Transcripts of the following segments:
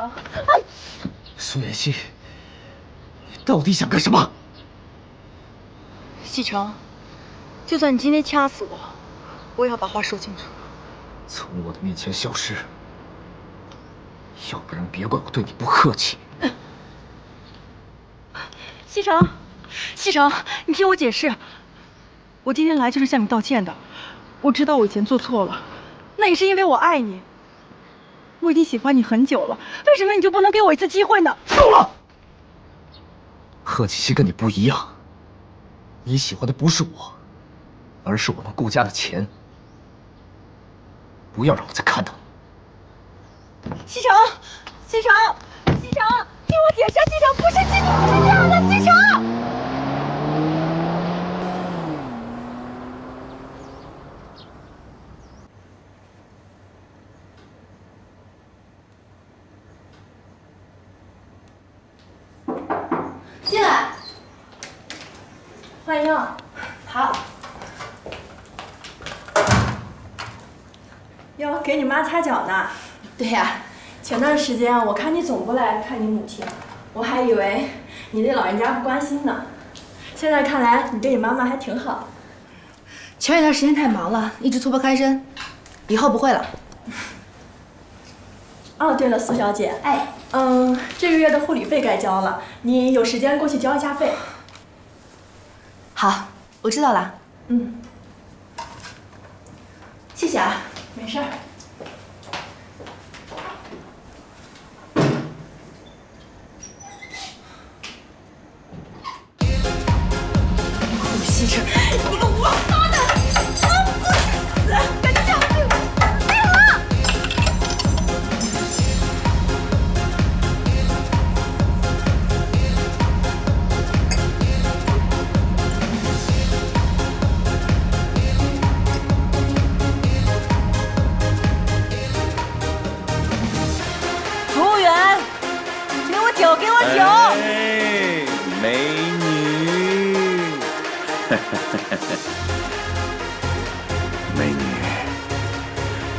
成，苏妍希，你到底想干什么？西城，就算你今天掐死我，我也要把话说清楚。从我的面前消失，要不然别怪我对你不客气。西城，西城，你听我解释，我今天来就是向你道歉的。我知道我以前做错了，那也是因为我爱你。我已经喜欢你很久了，为什么你就不能给我一次机会呢？够了！贺锦熙跟你不一样，你喜欢的不是我，而是我们顾家的钱。不要让我再看到你。西城，西城，西城，听我解释，西城不是这样的，西城。进来，欢迎。好。哟，给你妈擦脚呢？对呀，前段时间我看你总不来看你母亲，我还以为你对老人家不关心呢。现在看来你对你妈妈还挺好。前一段时间太忙了，一直脱不开身，以后不会了。哦，对了，苏小姐，哎，这个月的护理费该交了，你有时间过去交一下费。好，我知道了。嗯，谢谢啊。没事儿。西城，你个王八蛋，老不死，敢叫对我死定了！服务员，给我酒，给我酒。哎，美女，美女，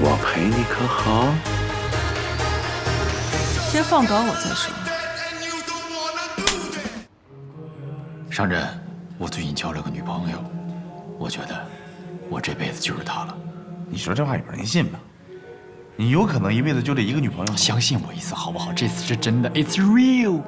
我陪你可好？先放倒我再说。上阵，我最近交了个女朋友，我觉得我这辈子就是她了。你说这话有人信吗？你有可能一辈子就这一个女朋友吗？相信我一次好不好？这次是真的 ，It's real。